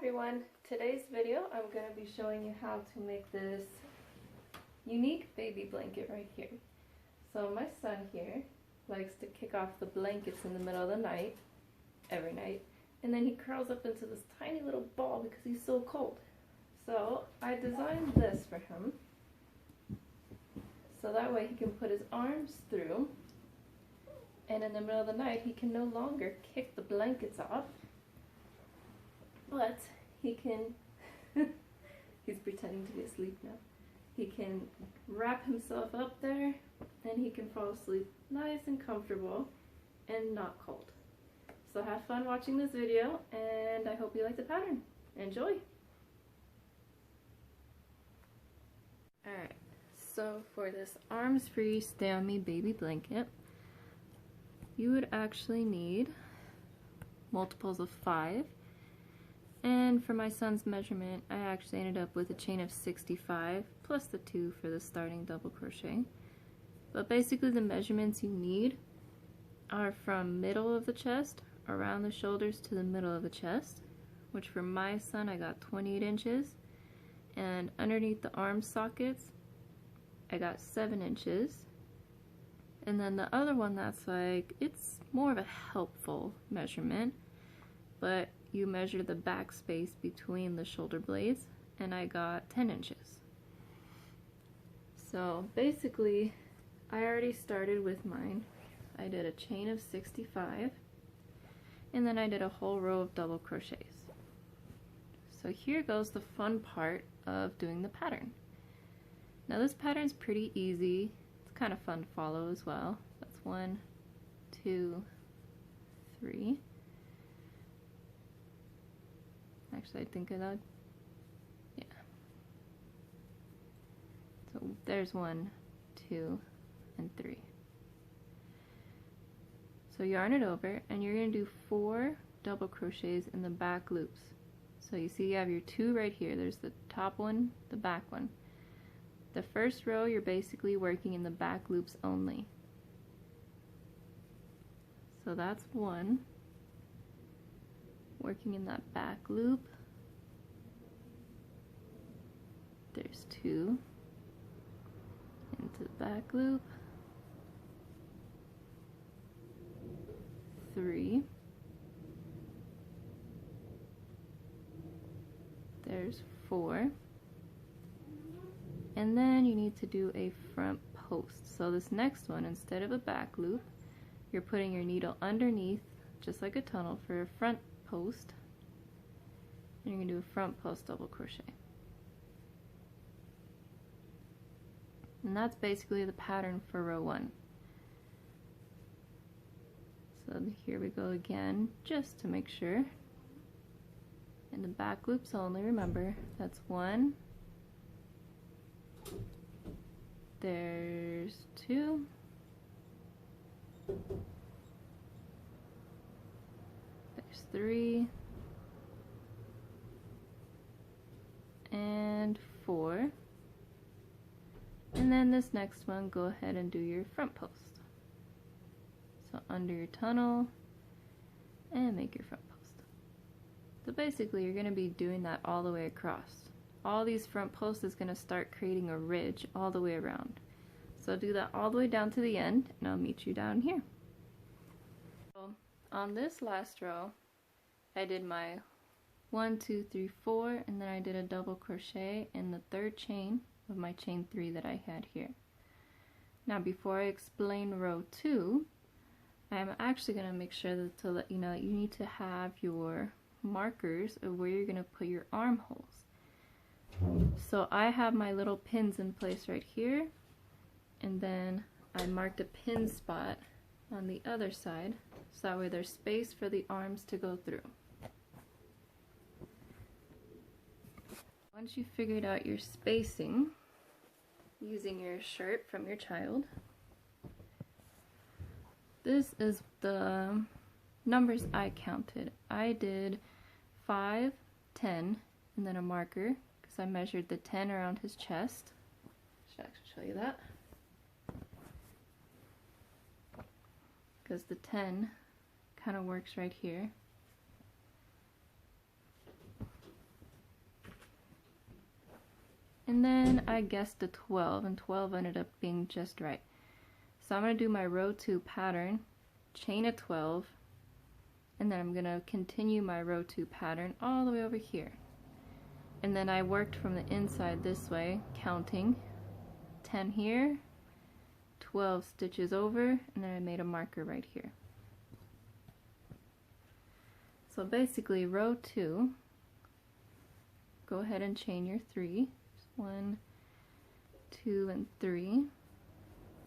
everyone, today's video I'm going to be showing you how to make this unique baby blanket right here. So my son here likes to kick off the blankets in the middle of the night, every night, and then he curls up into this tiny little ball because he's so cold. So I designed this for him so that way he can put his arms through, and in the middle of the night he can no longer kick the blankets off, but he can, he's pretending to be asleep now, he can wrap himself up there and he can fall asleep nice and comfortable and not cold. So have fun watching this video, and I hope you like the pattern. Enjoy! Alright, so for this arms free stay on me baby blanket, you would actually need multiples of 5. And for my son's measurement, I actually ended up with a chain of 65 plus the 2 for the starting double crochet. But basically the measurements you need are from middle of the chest, around the shoulders to the middle of the chest, which for my son I got 28 inches, and underneath the arm sockets I got 7 inches. And then the other one that's like, it's more of a helpful measurement, but you measure the back space between the shoulder blades, and I got 10 inches. So basically, I already started with mine. I did a chain of 65, and then I did a whole row of double crochets. So here goes the fun part of doing the pattern. Now this pattern's pretty easy. It's kind of fun to follow as well. That's 1, 2, 3. Actually, I think of that. Yeah. So there's 1, 2, and 3. So yarn it over, and you're going to do 4 double crochets in the back loops. So you see you have your 2 right here. There's the top one, the back one. The first row you're basically working in the back loops only. So that's 1. Working in that back loop. There's 2 into the back loop, 3, there's 4, and then you need to do a front post. So this next one, instead of a back loop, you're putting your needle underneath just like a tunnel for a front post, and you're going to do a front post double crochet. And that's basically the pattern for row 1. So here we go again, just to make sure. And the back loops only, remember, that's 1. There's 2. There's 3. And 4. And then this next one, go ahead and do your front post. So under your tunnel, and make your front post. So basically you're going to be doing that all the way across. All these front posts is going to start creating a ridge all the way around. So do that all the way down to the end, and I'll meet you down here. So on this last row, I did my 1, 2, 3, 4, and then I did a double crochet in the 3rd chain of my chain 3 that I had here. Now before I explain row 2, I'm actually going to make sure that to let you know that you need to have your markers of where you're going to put your armholes. So I have my little pins in place right here, and then I marked a pin spot on the other side, so that way there's space for the arms to go through. Once you figured out your spacing using your shirt from your child, this is the numbers I counted. I did 5, 10, and then a marker because I measured the 10 around his chest. I should actually show you that. Because the 10 kind of works right here. And then I guessed a 12, and 12 ended up being just right. So I'm going to do my row 2 pattern, chain a 12, and then I'm going to continue my row 2 pattern all the way over here. And then I worked from the inside this way, counting 10 here, 12 stitches over, and then I made a marker right here. So basically row 2, go ahead and chain your 3, 1, 2, and 3.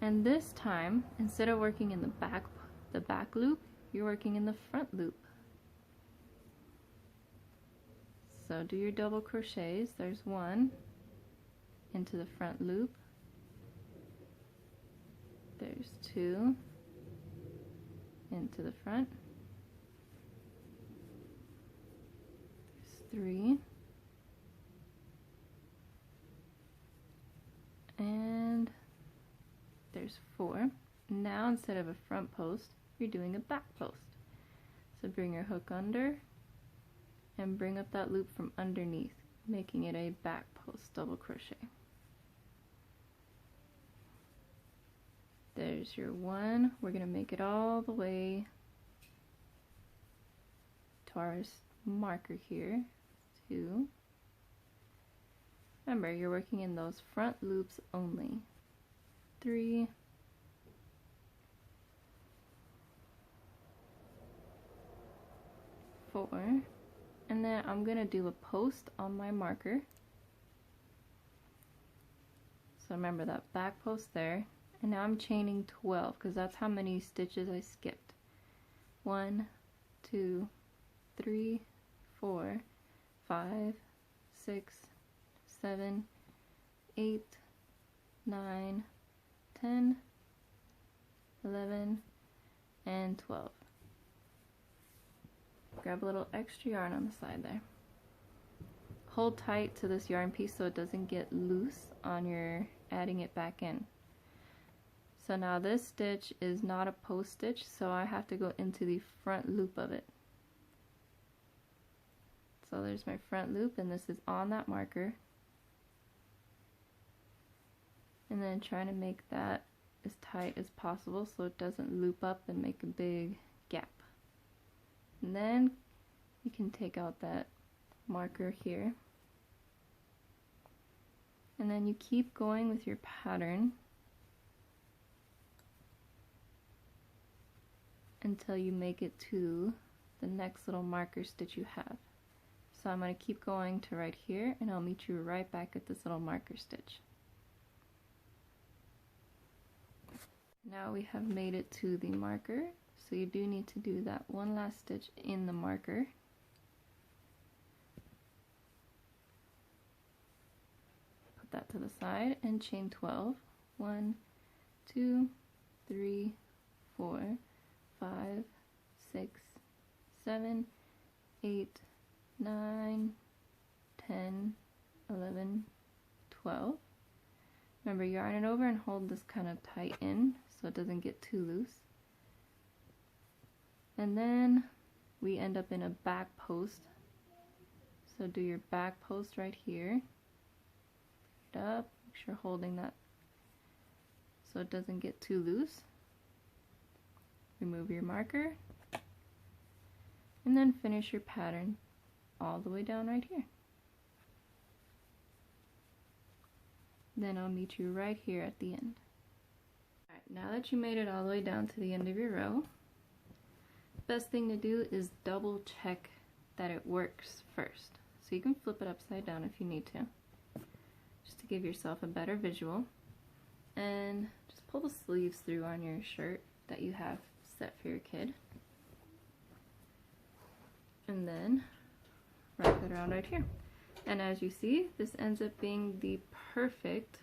And this time, instead of working in the back loop, you're working in the front loop. So do your double crochets. There's 1 into the front loop. There's 2 into the front. There's 3. And there's 4. Now instead of a front post, you're doing a back post. So bring your hook under and bring up that loop from underneath, making it a back post double crochet. There's your 1. We're going to make it all the way to our marker here. 2. Remember, you're working in those front loops only. 3. 4. And then I'm going to do a post on my marker. So remember that back post there. And now I'm chaining 12 because that's how many stitches I skipped. 1, 2, 3, 4, 5, 6, 7, 8, 9, 10, 11, and 12. Grab a little extra yarn on the side there. Hold tight to this yarn piece so it doesn't get loose on your adding it back in. So now this stitch is not a post stitch, so I have to go into the front loop of it. So there's my front loop, and this is on that marker. And then trying to make that as tight as possible so it doesn't loop up and make a big gap. And then you can take out that marker here. And then you keep going with your pattern until you make it to the next little marker stitch you have. So I'm going to keep going to right here, and I'll meet you right back at this little marker stitch. Now we have made it to the marker, so you do need to do that one last stitch in the marker. Put that to the side and chain 12. 1, 2, 3, 4, 5, 6, 7, 8, 9, 10, 11, 12. Remember, yarn it over and hold this kind of tight in so it doesn't get too loose. And then we end up in a back post. So do your back post right here. Pick it up, make sure holding that so it doesn't get too loose. Remove your marker. And then finish your pattern all the way down right here. Then I'll meet you right here at the end. Alright, now that you made it all the way down to the end of your row, the best thing to do is double check that it works first. So you can flip it upside down if you need to, just to give yourself a better visual. And just pull the sleeves through on your shirt that you have set for your kid. And then wrap it around right here. And as you see, this ends up being the perfect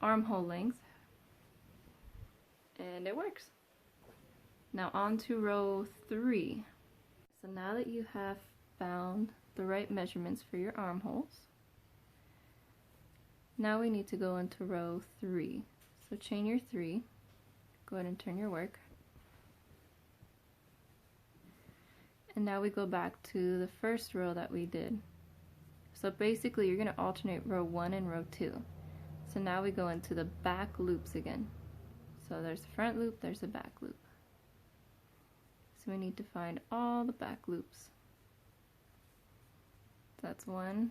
armhole length, and it works. Now on to row 3. So now that you have found the right measurements for your armholes, now we need to go into row 3. So chain your 3, go ahead and turn your work. And now we go back to the first row that we did. So basically you're going to alternate row 1 and row 2. So now we go into the back loops again. So there's the front loop, there's the back loop. So we need to find all the back loops. So that's 1,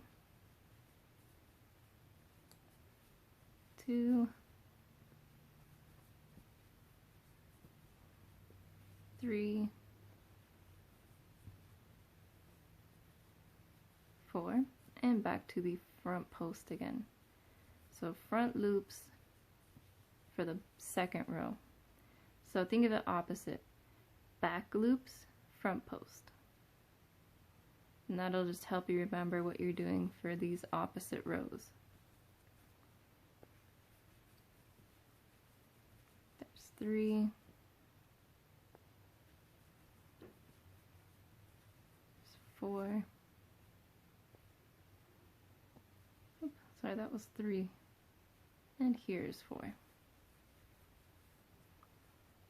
2, 3, 4, and back to the front post again. So front loops for the second row. So think of it opposite. Back loops, front post. And that'll just help you remember what you're doing for these opposite rows. There's 3. There's 4. Oops, sorry, that was 3. And here's 4.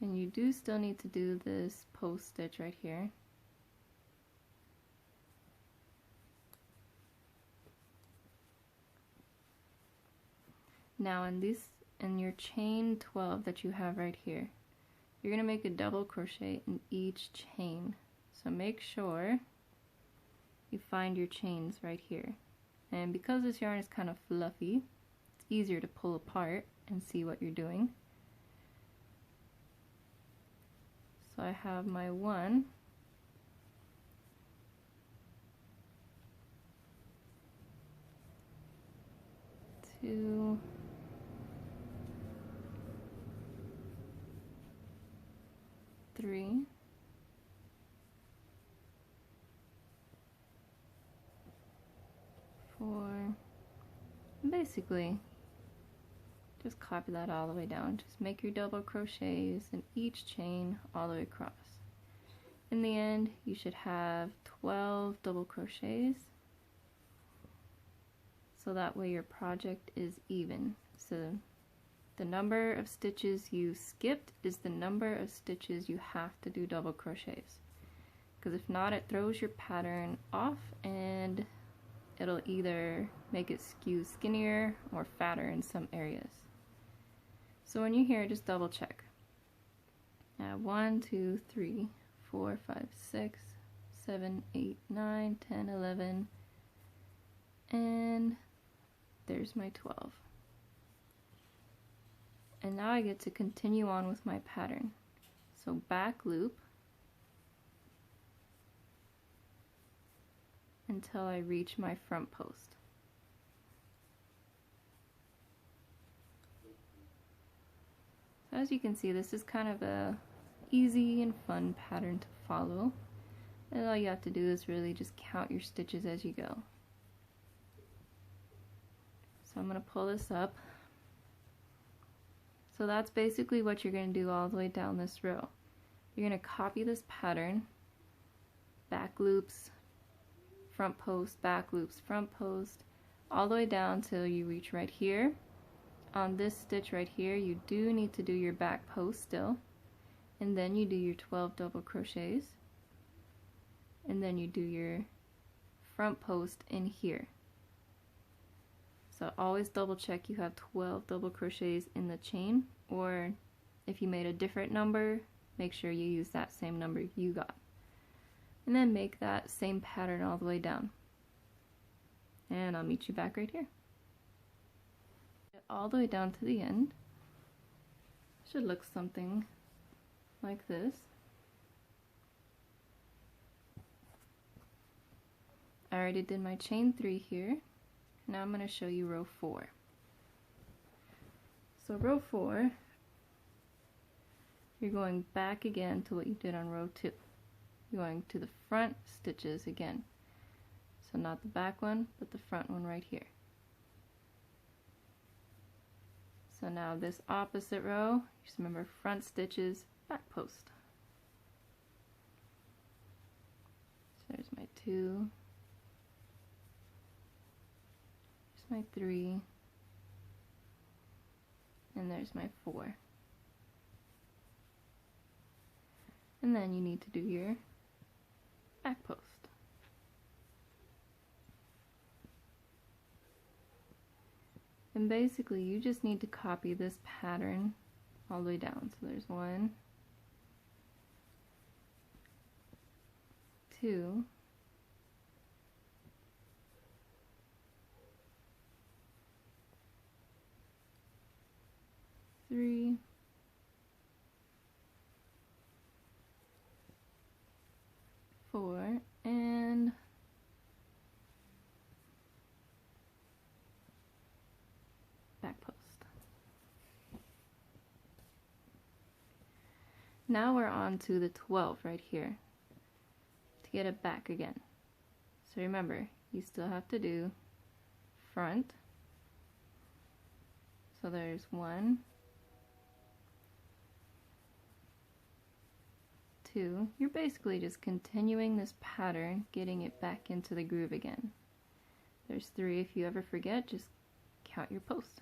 And you do still need to do this post stitch right here. Now in your chain 12 that you have right here, you're going to make a double crochet in each chain. So make sure you find your chains right here. And because this yarn is kind of fluffy, it's easier to pull apart and see what you're doing. So I have my 1, 2, 3, 4. Basically, just copy that all the way down. Just make your double crochets in each chain all the way across. In the end, you should have 12 double crochets. So that way your project is even. So the number of stitches you skipped is the number of stitches you have to do double crochets. Because if not, it throws your pattern off and it'll either make it skew skinnier or fatter in some areas. So when you're here, just double check. 1, 2, 3, 4, 5, 6, 7, 8, 9, 10, 11, and there's my 12. And now I get to continue on with my pattern. So back loop until I reach my front post. So as you can see, this is kind of a easy and fun pattern to follow. And all you have to do is really just count your stitches as you go. So I'm going to pull this up. So that's basically what you're going to do all the way down this row. You're going to copy this pattern, back loops, front post, back loops, front post, all the way down till you reach right here. On this stitch right here, you do need to do your back post still, and then you do your 12 double crochets, and then you do your front post in here. So always double check you have 12 double crochets in the chain, or if you made a different number, make sure you use that same number you got. And then make that same pattern all the way down. And I'll meet you back right here. All the way down to the end. Should look something like this. I already did my chain 3 here. Now I'm going to show you row 4. So row 4, you're going back again to what you did on row 2. You're going to the front stitches again. So not the back one, but the front one right here. So now this opposite row, just remember front stitches, back post. So there's my 2. My 3, and there's my 4. And then you need to do your back post. And basically you just need to copy this pattern all the way down. So there's 1, 2, 3, 4, and back post. Now we're on to the 12 right here to get it back again. So remember, you still have to do front. So there's 1, 2. You're basically just continuing this pattern, getting it back into the groove again. There's 3. If you ever forget, just count your posts.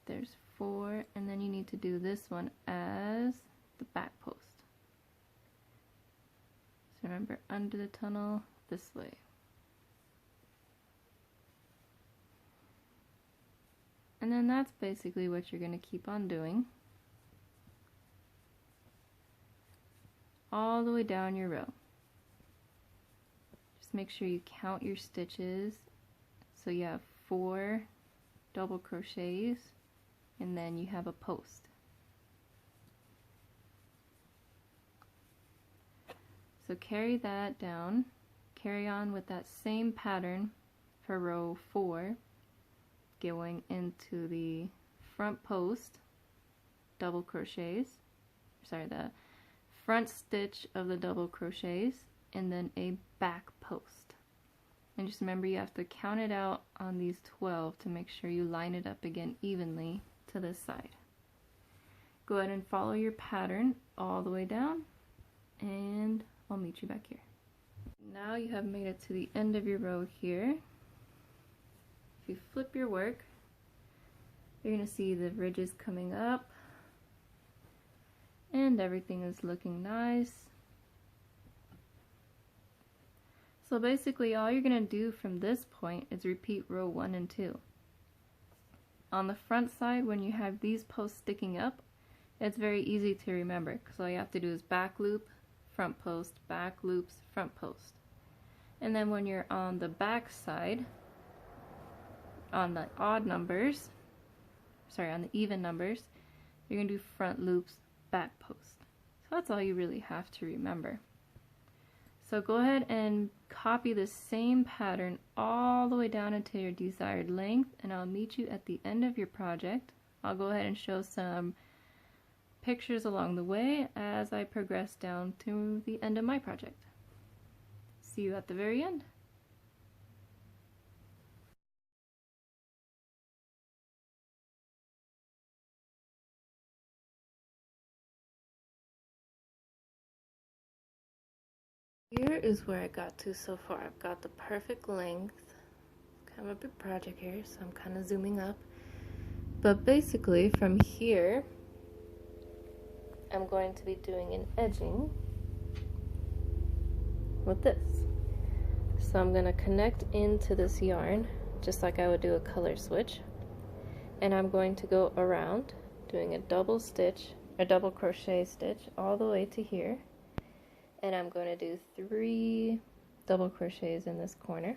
There's 4, and then you need to do this one as the back post. So remember, under the tunnel, this way. And then that's basically what you're going to keep on doing all the way down your row. Just make sure you count your stitches. So you have 4 double crochets, and then you have a post. So carry that down, carry on with that same pattern for row 4, going into the front post, double crochets, sorry, the front stitch of the double crochets, and then a back post. And just remember, you have to count it out on these 12 to make sure you line it up again evenly to this side. Go ahead and follow your pattern all the way down, and I'll meet you back here. Now you have made it to the end of your row here. If you flip your work, you're going to see the ridges coming up, and everything is looking nice. So basically all you're going to do from this point is repeat row 1 and 2. On the front side, when you have these posts sticking up, it's very easy to remember, because all you have to do is back loop, front post, back loops, front post. And then when you're on the back side, on the odd numbers, sorry, on the even numbers, you're going to do front loops, back post. So that's all you really have to remember. So go ahead and copy the same pattern all the way down into your desired length, and I'll meet you at the end of your project. I'll go ahead and show some pictures along the way as I progress down to the end of my project. See you at the very end. Here is where I got to so far. I've got the perfect length. Kind of a big project here, so I'm kind of zooming up. But basically from here, I'm going to be doing an edging with this. So I'm going to connect into this yarn just like I would do a color switch, and I'm going to go around doing a double stitch, a double crochet stitch all the way to here, and I'm going to do 3 double crochets in this corner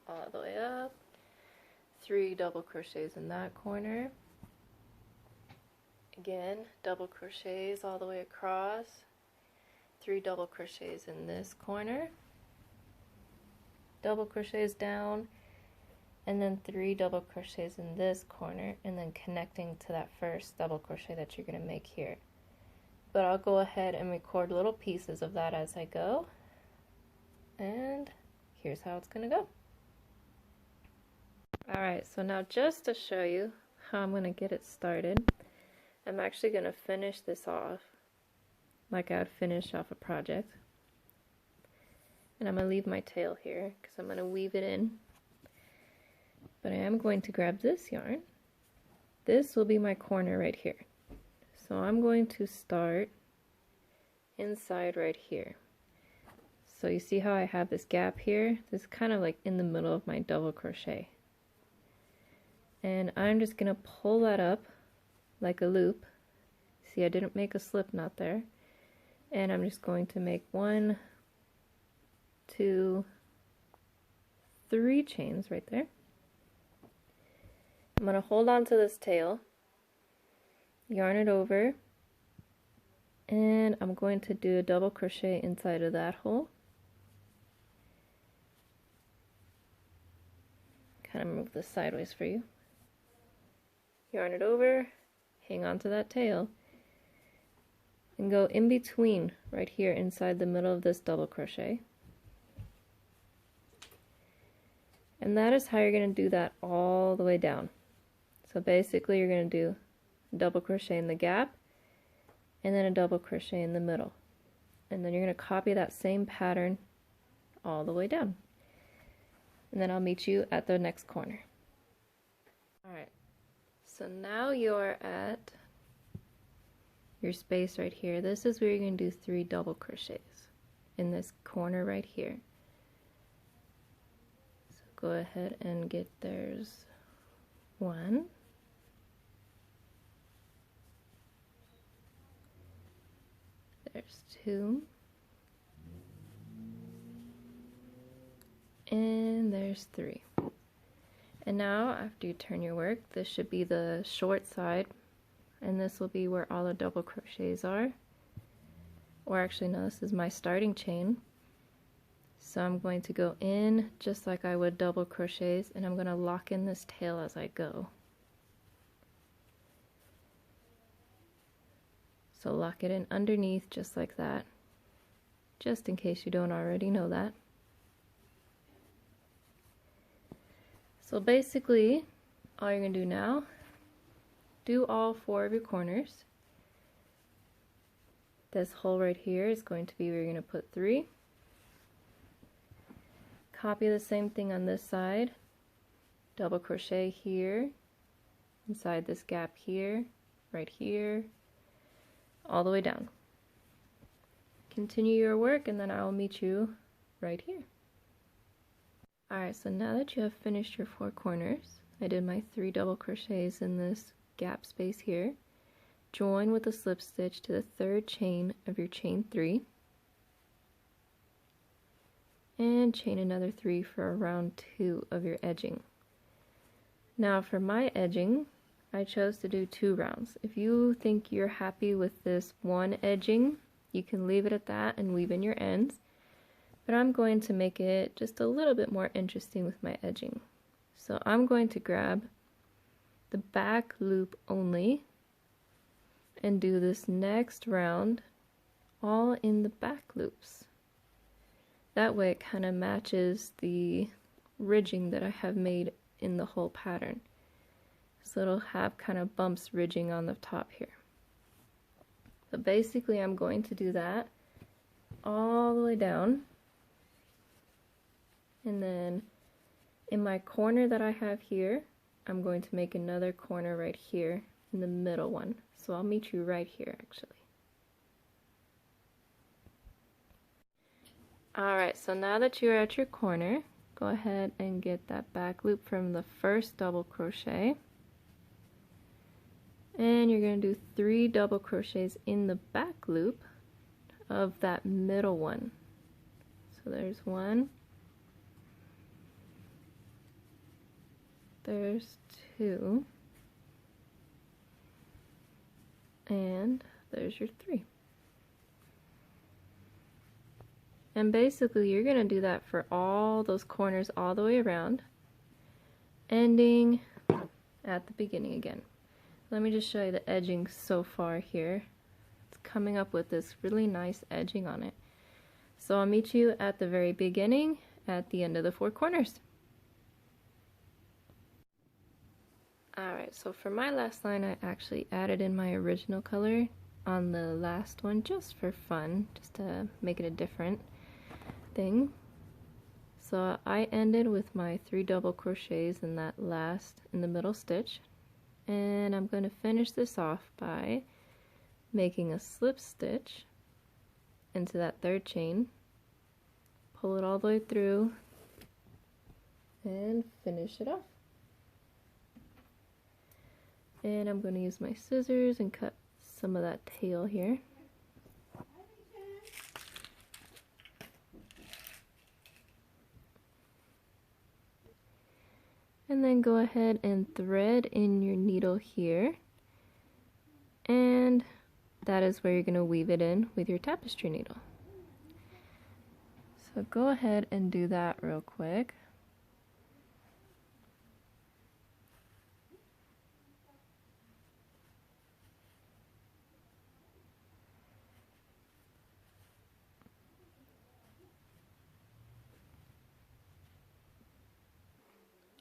all the way up, 3 double crochets in that corner, again double crochets all the way across, 3 double crochets in this corner, double crochets down, and then 3 double crochets in this corner, and then connecting to that first double crochet that you're going to make here. But I'll go ahead and record little pieces of that as I go, and here's how it's going to go. Alright, so now just to show you how I'm going to get it started, I'm actually going to finish this off like I would finish off a project. And I'm going to leave my tail here because I'm going to weave it in. But I am going to grab this yarn. This will be my corner right here. So I'm going to start inside right here. So you see how I have this gap here? This is kind of like in the middle of my double crochet. And I'm just going to pull that up like a loop. See, I didn't make a slip knot there. And I'm just going to make 1, 2, 3 chains right there. I'm going to hold on to this tail, yarn it over, and I'm going to do a double crochet inside of that hole. Kind of move this sideways for you. Yarn it over, hang on to that tail, and go in between right here inside the middle of this double crochet. And that is how you're going to do that all the way down. So basically you're going to do a double crochet in the gap and then a double crochet in the middle. And then you're going to copy that same pattern all the way down. And then I'll meet you at the next corner. Alright, so now you're at your space right here. This is where you're going to do 3 double crochets in this corner right here. So go ahead and get there's 1. There's 2. And there's 3. And now after you turn your work, this should be the short side, and this will be where all the double crochets are. Or actually no, this is my starting chain. So I'm going to go in just like I would double crochets, and I'm going to lock in this tail as I go. So lock it in underneath just like that, just in case you don't already know that. So basically, all you're going to do now, do all 4 of your corners. This hole right here is going to be where you're going to put 3. Copy the same thing on this side. Double crochet here, inside this gap here, right here, all the way down. Continue your work and then I'll meet you right here. Alright, so now that you have finished your 4 corners, I did my 3 double crochets in this gap space here. Join with a slip stitch to the 3rd chain of your chain 3. And chain another 3 for round 2 of your edging. Now for my edging, I chose to do 2 rounds. If you think you're happy with this 1 edging, you can leave it at that and weave in your ends. But I'm going to make it just a little bit more interesting with my edging. So I'm going to grab the back loop only and do this next round all in the back loops. That way it kind of matches the ridging that I have made in the whole pattern. So it'll have kind of bumps ridging on the top here. But basically I'm going to do that all the way down. And then in my corner that I have here, I'm going to make another corner right here in the middle one. So I'll meet you right here actually. Alright, so now that you're at your corner, go ahead and get that back loop from the first double crochet. And you're going to do 3 double crochets in the back loop of that middle one. So there's 1. There's 2. And there's your 3. And basically you're going to do that for all those corners all the way around, ending at the beginning again. Let me just show you the edging so far here. It's coming up with this really nice edging on it. So I'll meet you at the very beginning at the end of the 4 corners. Alright, so for my last line I actually added in my original color on the last one just for fun, just to make it a different thing. So I ended with my 3 double crochets in that last, in the middle stitch, and I'm going to finish this off by making a slip stitch into that 3rd chain, pull it all the way through and finish it off. And I'm going to use my scissors and cut some of that tail here. And then go ahead and thread in your needle here. And that is where you're going to weave it in with your tapestry needle. So go ahead and do that real quick.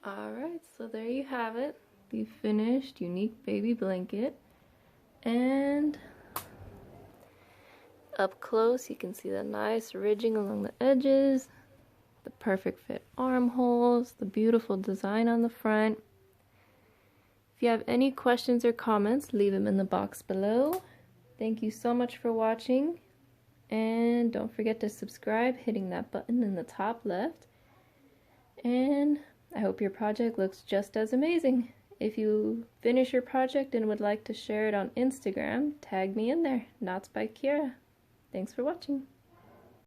Alright, so there you have it, the finished unique baby blanket. And up close you can see the nice ridging along the edges, the perfect fit armholes, the beautiful design on the front. If you have any questions or comments, leave them in the box below. Thank you so much for watching, and don't forget to subscribe, hitting that button in the top left. And I hope your project looks just as amazing. If you finish your project and would like to share it on Instagram, tag me in there, KnotsByKiara. Thanks for watching.